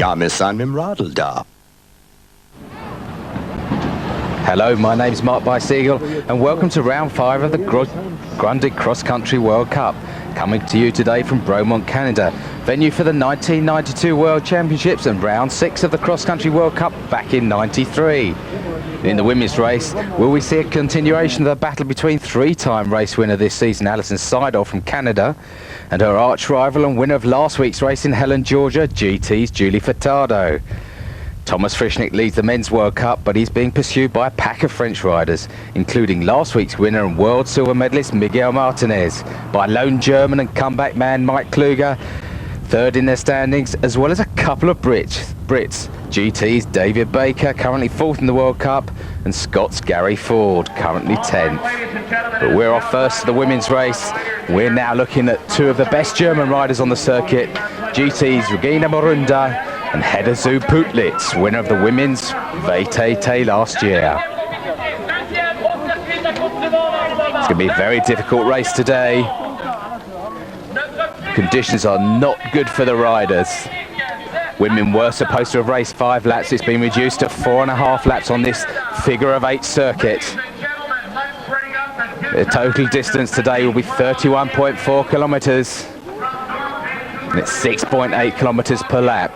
Garmisan im Radl da. Hello, my name's Mark Bysiegel and welcome to round 5 of the Grundig Cross Country World Cup, coming to you today from Bromont, Canada, venue for the 1992 World Championships and round 6 of the Cross Country World Cup back in '93. In the women's race, will we see a continuation of the battle between three-time race winner this season, Alison Seidel from Canada, and her arch-rival and winner of last week's race in Helen, Georgia, GT's Julie Furtado. Thomas Frischnick leads the men's World Cup, but he's being pursued by a pack of French riders, including last week's winner and world silver medalist Miguel Martinez, by lone German and comeback man Mike Kluger, third in their standings, as well as a couple of Brits. GT's David Baker, currently 4th in the World Cup, and Scott's Gary Ford, currently 10th. But we're off first to the women's race. We're now looking at two of the best German riders on the circuit, GT's Regina Morunda and Hedda Zu Putlitz, winner of the women's VTT last year. It's going to be a very difficult race today. Conditions are not good for the riders. Women were supposed to have raced 5 laps. It's been reduced to 4.5 laps on this figure-of-8 circuit. The total distance today will be 31.4 kilometres. And it's 6.8 kilometres per lap.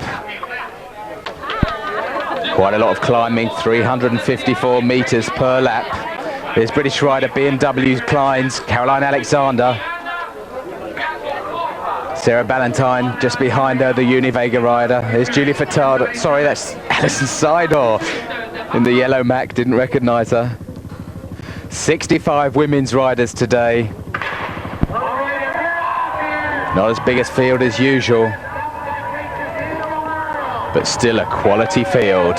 Quite a lot of climbing, 354 metres per lap. There's British rider BMW Klein's Caroline Alexander. Sarah Ballantyne just behind her, the Univega rider. There's Julie Furtado. Sorry, that's Alison Seidel in the yellow Mac, didn't recognise her. 65 women's riders today. Not as big a field as usual, but still a quality field.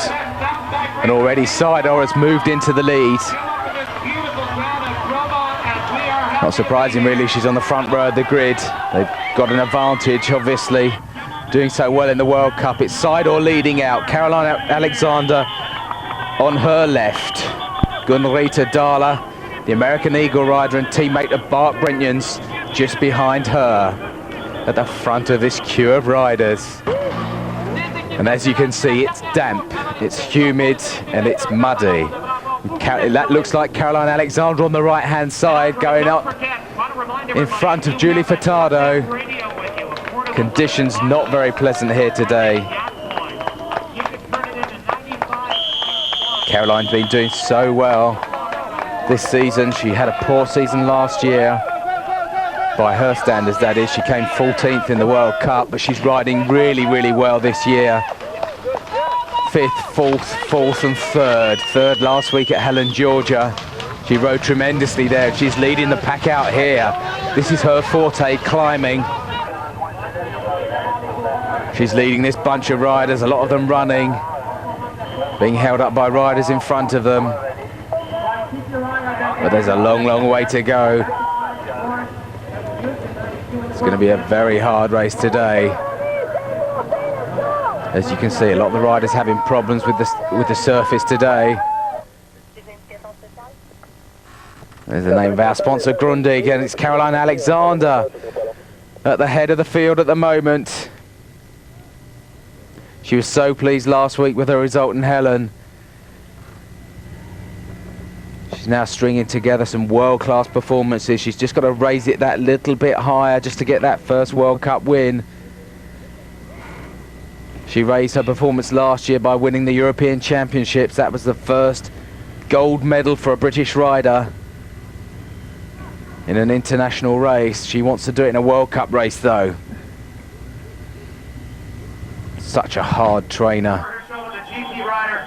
And already Seidel has moved into the lead. Not surprising really, she's on the front row of the grid. They've got an advantage, obviously, doing so well in the World Cup. It's Seidel leading out, Caroline Alexander on her left. Gunrita Dahler, the American Eagle rider and teammate of Bart Brentjens, just behind her at the front of this queue of riders. And as you can see, it's damp, it's humid and it's muddy. That looks like Caroline Alexander on the right-hand side, going up in front of Julie Furtado. Conditions not very pleasant here today. Caroline's been doing so well this season. She had a poor season last year. By her standards, that is. She came 14th in the World Cup, but she's riding really, really well this year. 5th, 4th and 3rd. 3rd last week at Helen, Georgia. She rode tremendously there. She's leading the pack out here. This is her forte, climbing. She's leading this bunch of riders, a lot of them running, being held up by riders in front of them. But there's a long, long way to go. It's going to be a very hard race today. As you can see, a lot of the riders having problems with the surface today. There's the name of our sponsor, Grundig, and it's Caroline Alexander at the head of the field at the moment. She was so pleased last week with her result in Helen. She's now stringing together some world-class performances. She's just got to raise it that little bit higher just to get that first World Cup win. She raised her performance last year by winning the European Championships. That was the first gold medal for a British rider in an international race. She wants to do it in a World Cup race though. Such a hard trainer.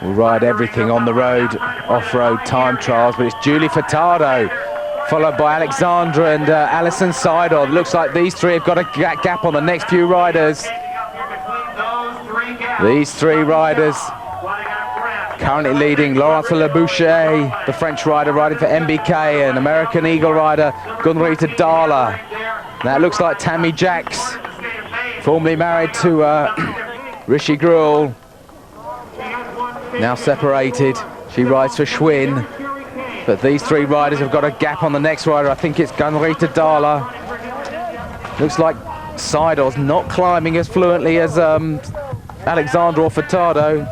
Will ride everything on the road, off-road, time trials, but it's Julie Furtado, followed by Alexandra and Alison Seidel. Looks like these three have got a gap on the next few riders. These three riders currently leading Laurence Leboucher, the French rider riding for MBK, and American Eagle rider Gunrita Dahler. That looks like Tammy Jacks, formerly married to Rishi Gruel. Now separated, she rides for Schwinn, but these three riders have got a gap on the next rider. I think it's Gunrita Dahler. Looks like Seidel's not climbing as fluently as Alexandra or Furtado.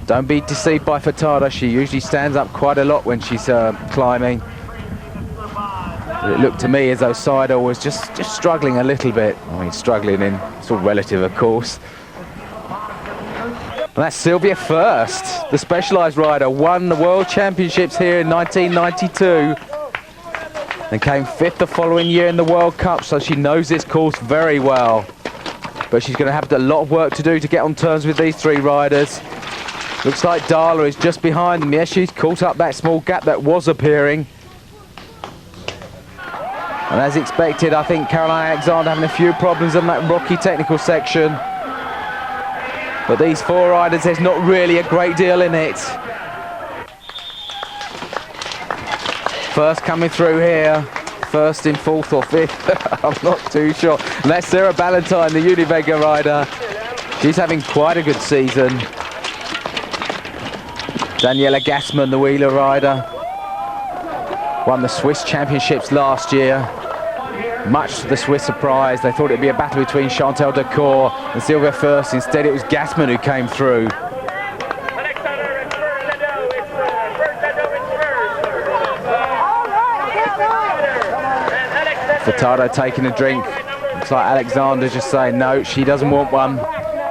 Don't be deceived by Furtado. She usually stands up quite a lot when she's climbing. But it looked to me as though Seidel was just struggling a little bit. I mean, struggling in, it's all relative, of course. And that's Sylvia First, the specialised rider, won the World Championships here in 1992 and came 5th the following year in the World Cup, so she knows this course very well. But she's going to have a lot of work to do to get on terms with these three riders. Looks like Darla is just behind them. Yes, she's caught up that small gap that was appearing. And as expected, I think Caroline Alexander having a few problems on that rocky technical section. But these four riders, there's not really a great deal in it. First coming through here. First in 4th or 5th, I'm not too sure. And that's Sarah Ballantyne, the Univega rider. She's having quite a good season. Daniela Gassman, the wheeler rider, won the Swiss Championships last year. Much to the Swiss surprise, they thought it'd be a battle between Chantal Decour and Sylvia First. Instead, it was Gassman who came through. Furtado taking a drink. Looks like Alexander just saying no, she doesn't want one.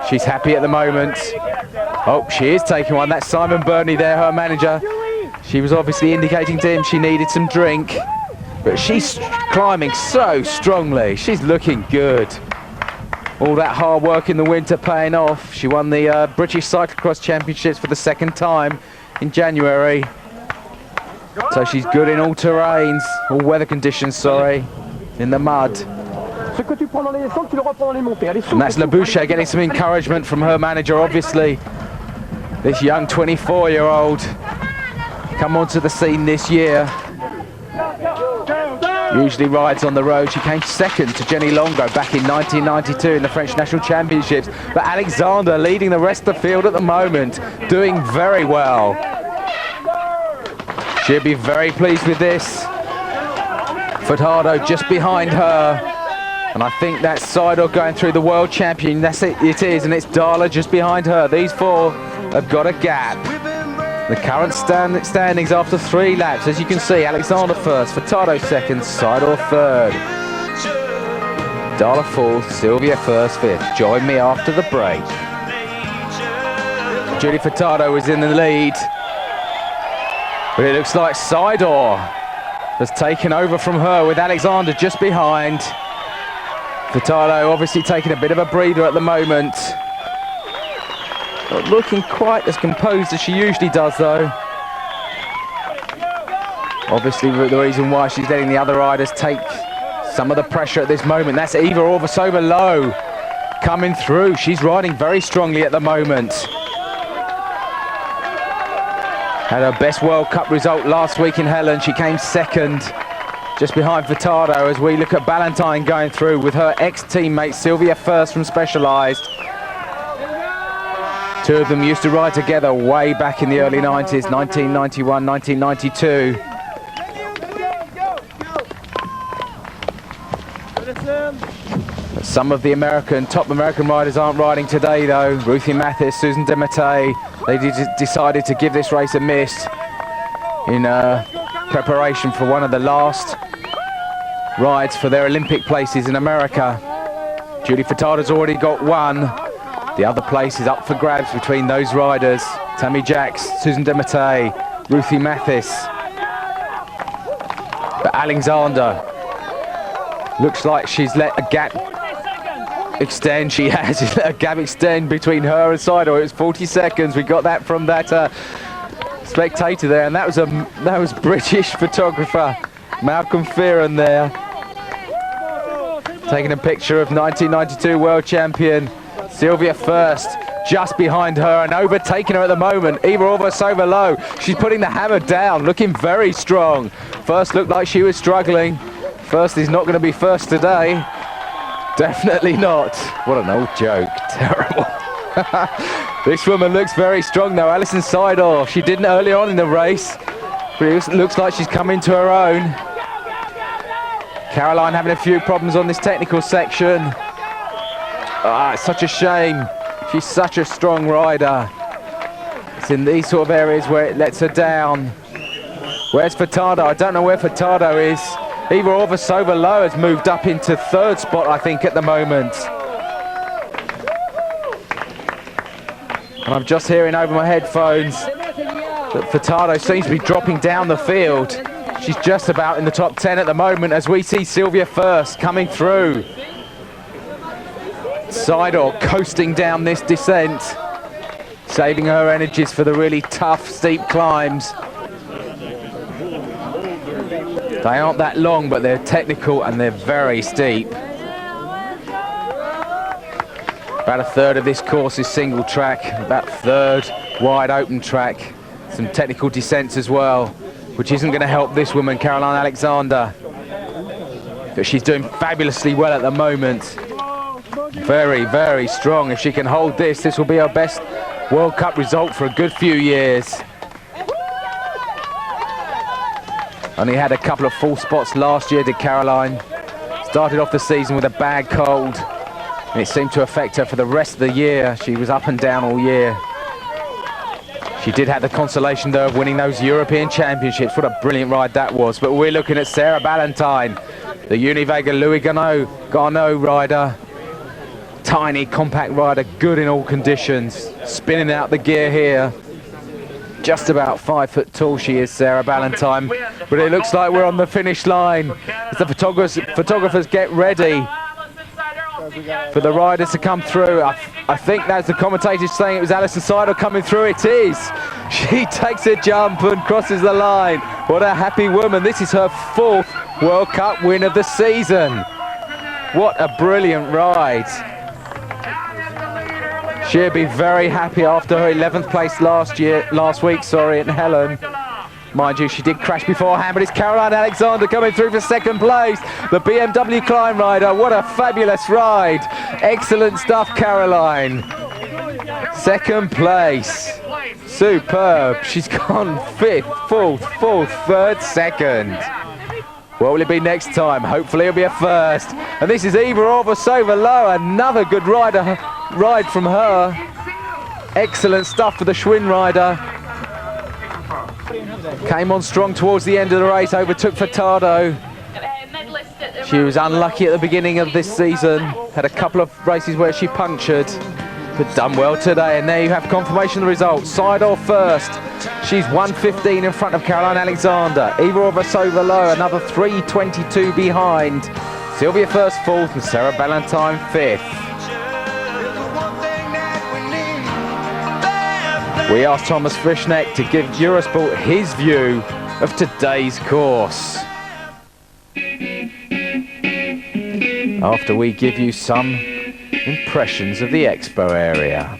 She's happy at the moment. Oh, she is taking one. That's Simon Burney there, her manager. She was obviously indicating to him she needed some drink. But she's climbing so strongly. She's looking good. All that hard work in the winter paying off. She won the British Cyclocross Championships for the 2nd time in January. So she's good in all terrains, all weather conditions, sorry, in the mud. And that's Labouche getting some encouragement from her manager, obviously. This young 24-year-old come onto the scene this year. Usually rides on the road. She came 2nd to Jenny Longo back in 1992 in the French National Championships. But Alexander leading the rest of the field at the moment, doing very well. She'll be very pleased with this. Furtado just behind her. And I think that's Seidel going through the world champion. That's it, it is, and it's Darla just behind her. These four have got a gap. The current standings after 3 laps, as you can see, Alexander first, Furtado second, Seidel third. Darla fourth, Sylvia First, 5th. Join me after the break. Julie Furtado is in the lead. But it looks like Seidel has taken over from her with Alexander just behind. Furtado obviously taking a bit of a breather at the moment. Not looking quite as composed as she usually does, though. Obviously the reason why she's letting the other riders take some of the pressure at this moment. That's Eva Orvasova-Low coming through. She's riding very strongly at the moment. Had her best World Cup result last week in Helen. She came 2nd, just behind Furtado, as we look at Ballantyne going through with her ex-teammate Sylvia First from Specialised. Two of them used to ride together way back in the early 90s, 1991, 1992. But some of the top American riders aren't riding today, though. Ruthie Mathis, Susan Dematteis, they decided to give this race a miss in preparation for one of the last rides for their Olympic places in America. Julie Furtado's already got one. The other place is up for grabs between those riders. Tammy Jacks, Susan Dematteis, Ruthie Mathis. But Alexander looks like she's let a gap extend. She has. She's let a gap extend between her and Seidel. It was 40 seconds. We got that from that spectator there, and that was British photographer Malcolm Fearon there, taking a picture of 1992 world champion Sylvia First just behind her and overtaking her at the moment. Eva Orvasova-Low, she's putting the hammer down, looking very strong. First looked like she was struggling. First is not going to be first today. Definitely not. What an old joke. Terrible. This woman looks very strong though. Alison Seidel, she didn't earlier on in the race, but it looks like she's come into her own. Caroline having a few problems on this technical section. Ah, it's such a shame. She's such a strong rider. It's in these sort of areas where it lets her down. Where's Furtado? I don't know where Furtado is. Eva Orvasova-Low has moved up into 3rd spot, I think, at the moment. And I'm just hearing over my headphones that Furtado seems to be dropping down the field. She's just about in the top 10 at the moment as we see Sylvia First coming through. Seidel coasting down this descent, saving her energies for the really tough, steep climbs. They aren't that long, but they're technical and they're very steep. About a third of this course is single track, about a third wide open track. Some technical descents as well, which isn't going to help this woman, Caroline Alexander. But she's doing fabulously well at the moment. Very, very strong. If she can hold this, this will be her best World Cup result for a good few years. Only had a couple of full spots last year, did Caroline. Started off the season with a bad cold, and it seemed to affect her for the rest of the year. She was up and down all year. She did have the consolation, though, of winning those European Championships. What a brilliant ride that was. But we're looking at Sarah Ballantyne, the Univega Louis Garneau rider. Tiny, compact rider, good in all conditions. Spinning out the gear here. Just about 5 foot tall she is, Sarah Ballantyne. But it looks like we're on the finish line as the photographers get ready for the riders to come through. I think that's the commentators saying it was Alison Seidel coming through. It is. She takes a jump and crosses the line. What a happy woman. This is her 4th World Cup win of the season. What a brilliant ride. She'll be very happy after her 11th place last week, in Helen. Mind you, she did crash beforehand, but it's Caroline Alexander coming through for 2nd place. The BMW climb rider, what a fabulous ride. Excellent stuff, Caroline. 2nd place. Superb. She's gone 5th, 4th, 4th, 3rd, 2nd. What will it be next time? Hopefully it'll be a 1st. And this is Eva Orvasova-Low, another good ride from her. Excellent stuff for the Schwinn rider. Came on strong towards the end of the race, overtook Furtado. She was unlucky at the beginning of this season, had a couple of races where she punctured, but done well today. And there you have confirmation of the results. Seidel first, she's 1:15 in front of Caroline Alexander. Eva Orvasova-Low another 3:22 behind. Sylvia First 4th and Sarah Ballantyne 5th. We asked Thomas Frischneck to give Eurosport his view of today's course. After we give you some impressions of the expo area.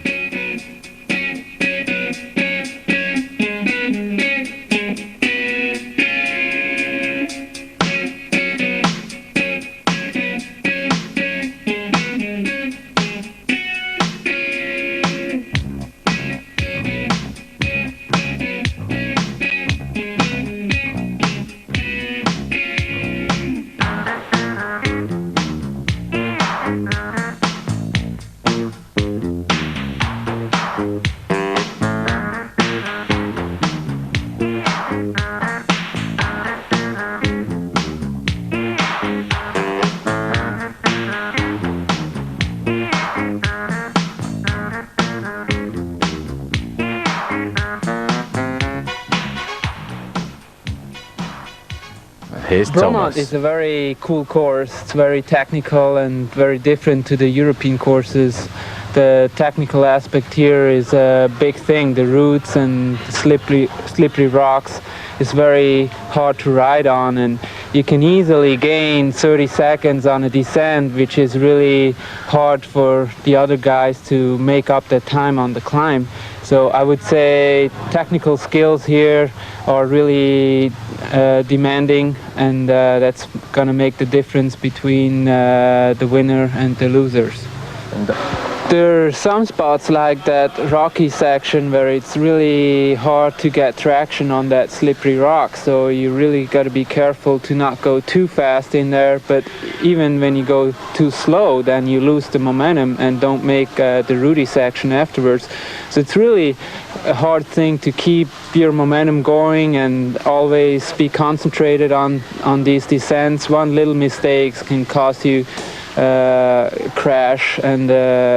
Bromont is a very cool course. It's very technical and very different to the European courses. The technical aspect here is a big thing. The roots and the slippery rocks is very hard to ride on, and you can easily gain 30 seconds on a descent, which is really hard for the other guys to make up that time on the climb. So I would say technical skills here are really demanding, and that's going to make the difference between the winner and the losers. There are some spots like that rocky section where it's really hard to get traction on that slippery rock, so you really got to be careful to not go too fast in there. But even when you go too slow, then you lose the momentum and don't make the rooty section afterwards. So it's really a hard thing to keep your momentum going and always be concentrated on these descents. One little mistake can cost you crash and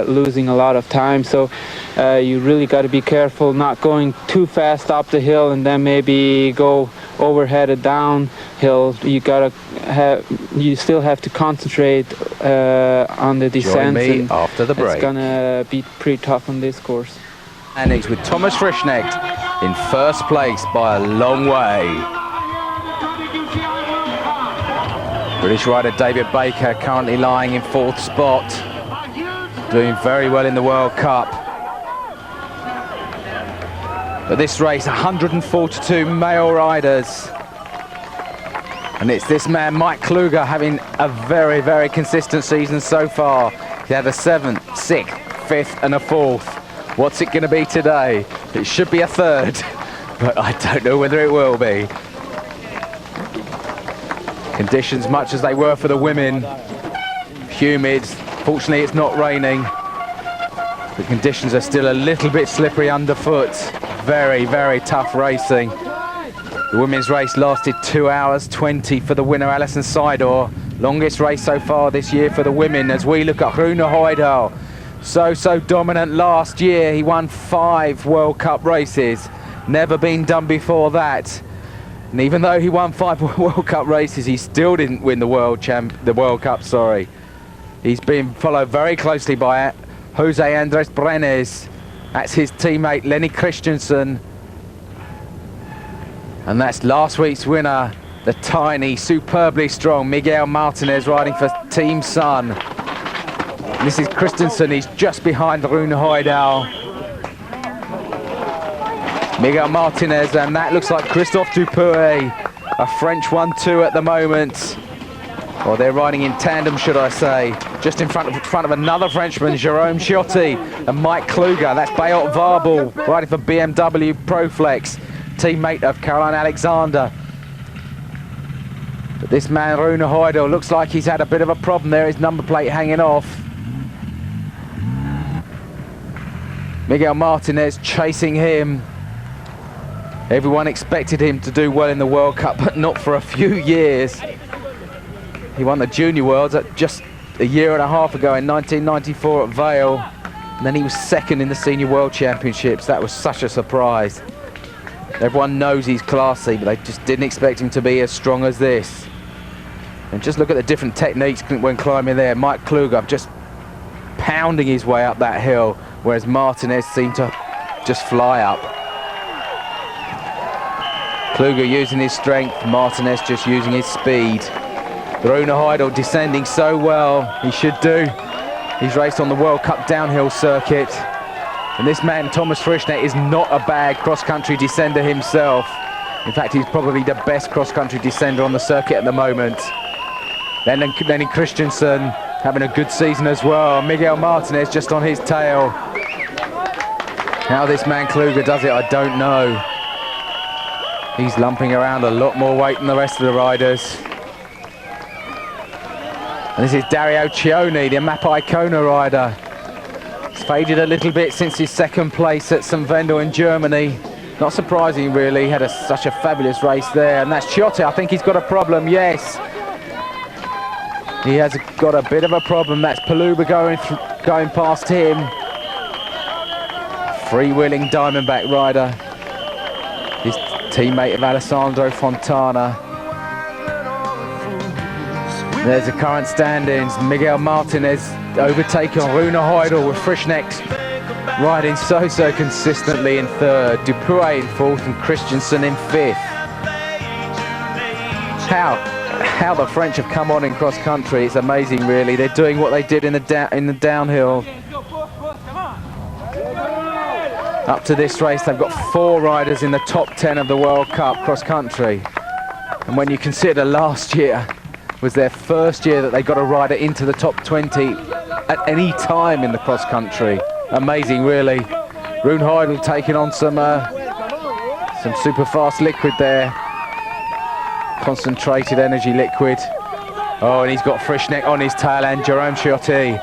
losing a lot of time, so you really got to be careful not going too fast up the hill and then maybe go overheaded downhill. You still have to concentrate on the descent. Join me after the break. It's gonna be pretty tough on this course. And it's with Thomas Frischknecht in first place by a long way. British rider David Baker currently lying in 4th spot, doing very well in the World Cup. But this race, 142 male riders. And it's this man, Mike Kluger, having a very, very consistent season so far. He had a 7th, 6th, 5th and a 4th. What's it going to be today? It should be a 3rd, but I don't know whether it will be. Conditions much as they were for the women. Humid. Fortunately, it's not raining. The conditions are still a little bit slippery underfoot. Very, very tough racing. The women's race lasted 2 hours 20 for the winner, Alison Seidor. Longest race so far this year for the women as we look at Rune Højdal. So dominant last year. He won 5 World Cup races. Never been done before that. And even though he won 5 World Cup races, he still didn't win the World Cup. He's been followed very closely by Jose Andres Brenes. That's his teammate Lenny Christensen. And that's last week's winner, the tiny, superbly strong Miguel Martinez riding for Team Sun. This is Christensen, he's just behind Rune Højdal. Miguel Martinez, and that looks like Christophe Dupuy, a French 1-2 at the moment. Or they're riding in tandem, should I say. Just in front of another Frenchman, Jérôme Ciotti, and Mike Kluger. That's Beat Wabel, riding for BMW Proflex, teammate of Caroline Alexander. But this man, Rune Højdal, looks like he's had a bit of a problem there. His number plate hanging off. Miguel Martinez chasing him. Everyone expected him to do well in the World Cup, but not for a few years. He won the Junior Worlds just a year and a half ago in 1994 at Vale. And then he was 2nd in the Senior World Championships. That was such a surprise. Everyone knows he's classy, but they just didn't expect him to be as strong as this. And just look at the different techniques when climbing there. Mike Kluger just pounding his way up that hill, whereas Martinez seemed to just fly up. Kluger using his strength, Martinez just using his speed. Rune Højdal descending so well, he should do. He's raced on the World Cup downhill circuit. And this man, Thomas Frischknecht, is not a bad cross-country descender himself. In fact, he's probably the best cross-country descender on the circuit at the moment. Then Lenny Christensen having a good season as well. Miguel Martinez just on his tail. How this man Kluger does it, I don't know. He's lumping around a lot more weight than the rest of the riders. And this is Dario Cioni, the Mapai Kona rider. He's faded a little bit since his 2nd place at St. Wendel in Germany. Not surprising, really. He had such a fabulous race there. And that's Ciotti. I think he's got a problem, yes. He has got a bit of a problem. That's Paluba going past him. Freewheeling Diamondback rider. His teammate of Alessandro Fontana. There's the current standings. Miguel Martinez overtaking Rune Højdal with Frischknecht riding so consistently in 3rd. Dupuy in 4th and Christensen in 5th. How the French have come on in cross country, it's amazing really. They're doing what they did in the downhill. Up to this race, they've got 4 riders in the top 10 of the World Cup cross country. And when you consider last year was their first year that they got a rider into the top 20 at any time in the cross country. Amazing, really. Rune Heidel taking on some super fast liquid there. Concentrated energy liquid. Oh, and he's got Frischneck on his tail end, Jerome Ciotti.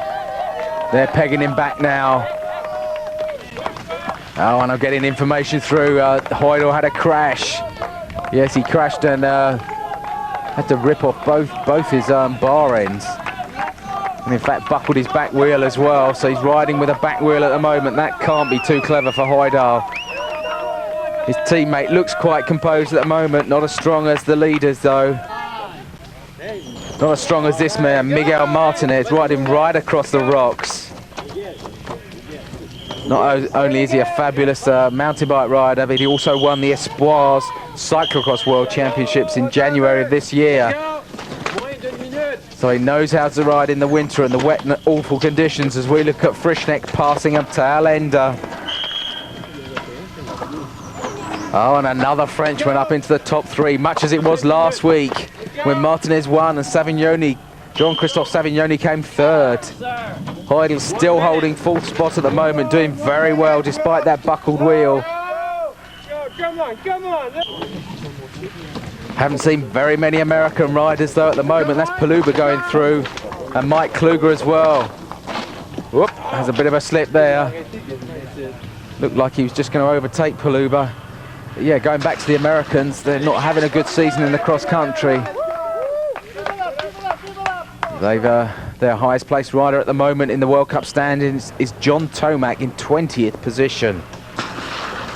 They're pegging him back now. Oh, and I'm getting information through. Heidel had a crash. Yes, he crashed and had to rip off both his bar ends. And in fact, buckled his back wheel as well. So he's riding with a back wheel at the moment. That can't be too clever for Heidel. His teammate looks quite composed at the moment. Not as strong as the leaders, though. Not as strong as this man, Miguel Martinez, riding right across the rocks. Not only is he a fabulous mountain bike rider, but he also won the Espoirs Cyclocross World Championships in January of this year. So he knows how to ride in the winter and the wet and awful conditions, as we look at Frischneck passing up tail ender. Oh, and another Frenchman up into the top three, much as it was last week when Martinez won and Savignoni, Jean-Christophe Savignoni, came third. Heidel still holding fourth spot at the moment, doing very well despite that buckled wheel. Come on. Haven't seen very many American riders though at the moment. That's Paluba going through, and Mike Kluger as well. Whoop, has a bit of a slip there. Looked like he was just going to overtake Paluba. But yeah, going back to the Americans, they're not having a good season in the cross country. Their highest placed rider at the moment in the World Cup standings is John Tomac in 20th position,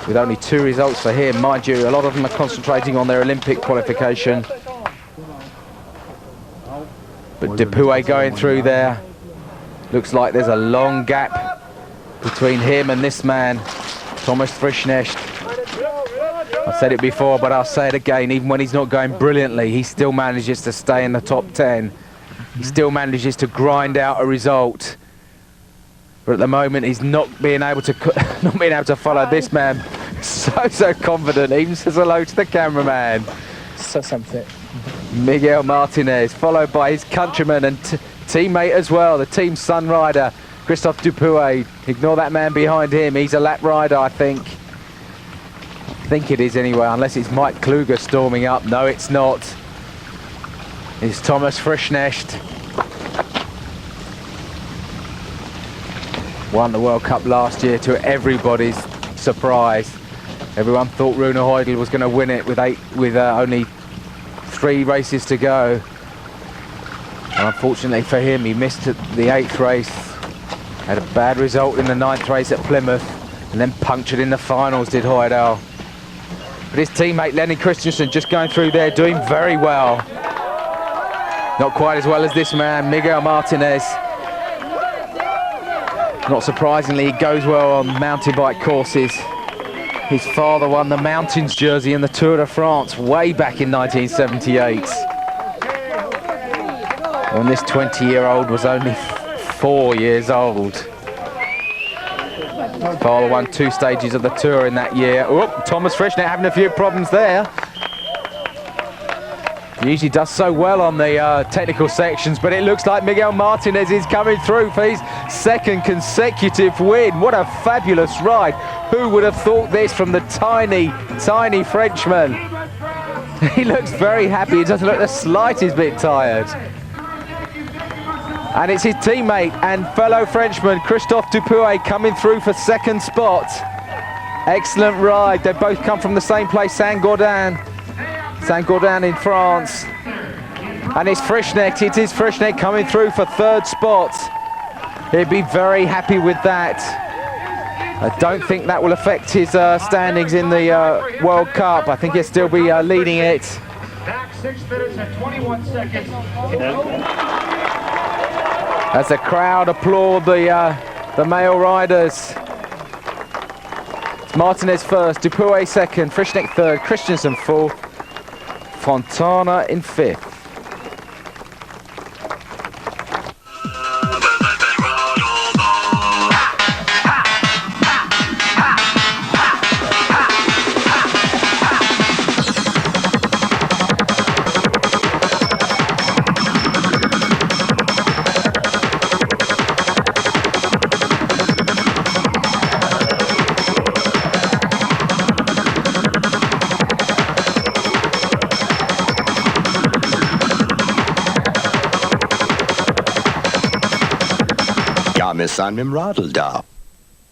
with only 2 results for him. Mind you, a lot of them are concentrating on their Olympic qualification. But Dupuy going through there. Looks like there's a long gap between him and this man, Thomas Frischnecht. I've said it before, but I'll say it again. Even when he's not going brilliantly, he still manages to stay in the top 10. He still manages to grind out a result. But at the moment, he's not being able to follow this man. So confident. Even says hello to the cameraman. So something. Miguel Martinez, followed by his countryman and teammate as well, the team Sun rider, Christophe Dupuy. Ignore that man behind him. He's a lap rider, I think. I think it is anyway, unless it's Mike Kluger storming up. No, it's not. It's Thomas Frischnecht. Won the World Cup last year to everybody's surprise. Everyone thought Rune Heidel was going to win it with only 3 races to go. And unfortunately for him, he missed the 8th race. Had a bad result in the 9th race at Plymouth, and then punctured in the finals, did Heidel. But his teammate Lenny Christensen just going through there, doing very well. Not quite as well as this man, Miguel Martinez. Not surprisingly, he goes well on mountain bike courses. His father won the Mountains jersey in the Tour de France way back in 1978. When this 20-year-old was only 4 years old. His father won 2 stages of the Tour in that year. Oh, Thomas Frischnecht having a few problems there. He usually does so well on the technical sections, but it looks like Miguel Martinez is coming through for his 2nd consecutive win. What a fabulous ride. Who would have thought this from the tiny Frenchman? He looks very happy. He doesn't look the slightest bit tired. And it's his teammate and fellow Frenchman, Christophe Dupuy, coming through for 2nd spot. Excellent ride. They both come from the same place, Saint-Gaudens in France. And it's Frischnecht, it is Frischnecht coming through for 3rd spot. He'd be very happy with that. I don't think that will affect his standings in the World Cup. I think he'll still be leading it. Back 6 minutes and 21 seconds. As the crowd applaud the male riders. It's Martinez 1st, Dupuy 2nd, Frischnecht 3rd, Christensen 4th, Fontana in 5th. I'm Miss Radel da.